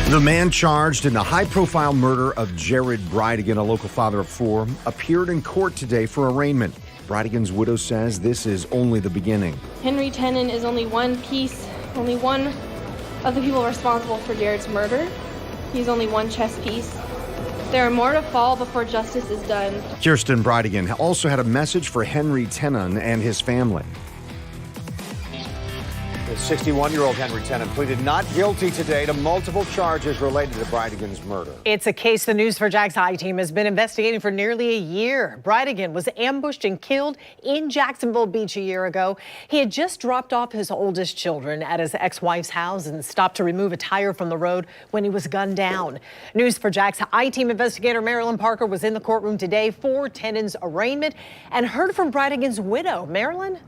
The man charged in the high-profile murder of Jared Bridegan, a local father of four, appeared in court today for arraignment. Bridegan's widow says this is only the beginning. Henry Tenen is only one piece, only one of the people responsible for Jared's murder. He's only one chess piece. There are more to fall before justice is done. Kirsten Bridegan also had a message for Henry Tenen and his family. The 61-year-old Henry Tenen pleaded not guilty today to multiple charges related to Bridegan's murder. It's a case the News4JAX I-team has been investigating for nearly a year. Bridegan was ambushed and killed in Jacksonville Beach a year ago. He had just dropped off his oldest children at his ex-wife's house and stopped to remove a tire from the road when he was gunned down. News4JAX I-team investigator Marilyn Parker was in the courtroom today for Tenen's arraignment and heard from Bridegan's widow. Marilyn?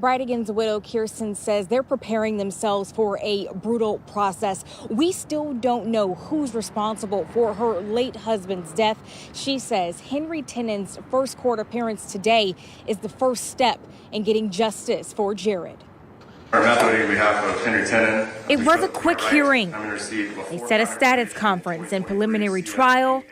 Bridegan's widow, Kirsten, says they're preparing themselves for a brutal process. We still don't know who's responsible for her late husband's death. She says Henry Tenen's first court appearance today is the first step in getting justice for Jared. Our method on behalf of Henry Tenen. It was a quick hearing. They set a status conference and preliminary trial.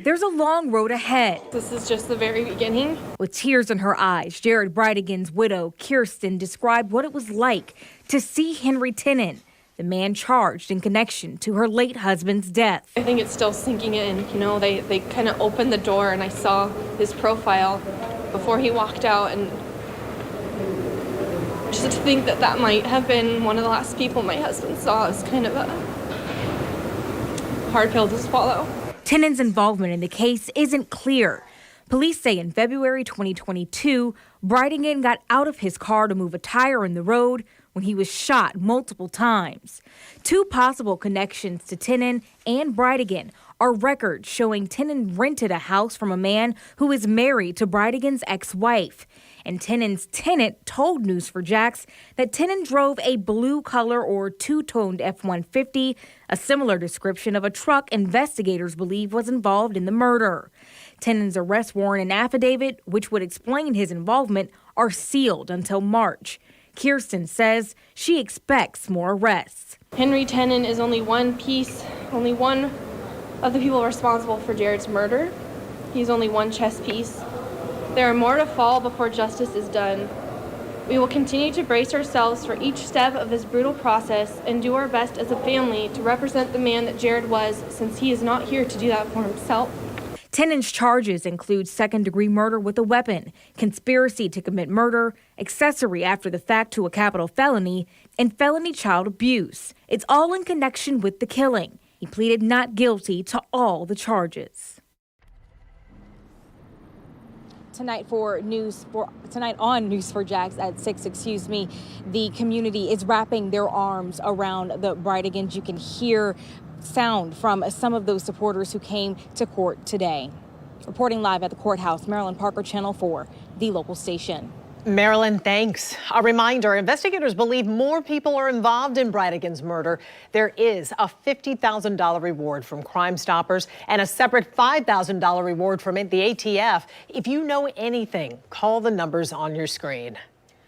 There's a long road ahead. This is just the very beginning. With tears in her eyes, Jared Bridegan's widow, Kirsten, described what it was like to see Henry Tenen, the man charged in connection to her late husband's death. I think it's still sinking in. You know, they kind of opened the door and I saw his profile before he walked out, and just to think that that might have been one of the last people my husband saw is kind of a hard pill to swallow. Tenen's involvement in the case isn't clear. Police say in February 2022, Bridegan got out of his car to move a tire in the road when he was shot multiple times. Two possible connections to Tenen and Bridegan are records showing Tenen rented a house from a man who is married to Bridegan's ex-wife. And Tenen's tenant told News4JAX that Tenen drove a blue color or two-toned F-150, a similar description of a truck investigators believe was involved in the murder. Tenen's arrest warrant and affidavit, which would explain his involvement, are sealed until March. Kirsten says she expects more arrests. Henry Tenen is only one piece, only one of the people responsible for Jared's murder. He's only one chess piece. There are more to fall before justice is done. We will continue to brace ourselves for each step of this brutal process and do our best as a family to represent the man that Jared was, since he is not here to do that for himself. Tenen's charges include second-degree murder with a weapon, conspiracy to commit murder, accessory after the fact to a capital felony, and felony child abuse. It's all in connection with the killing. He pleaded not guilty to all the charges. Tonight on News4JAX at 6, the community is wrapping their arms around the Bridigans. You can hear sound from some of those supporters who came to court today. Reporting live at the courthouse, Marilyn Parker, Channel 4, the local station. Marilyn, thanks. A reminder, investigators believe more people are involved in Bridegan's murder. There is a $50,000 reward from Crime Stoppers and a separate $5,000 reward from the ATF. If you know anything, call the numbers on your screen.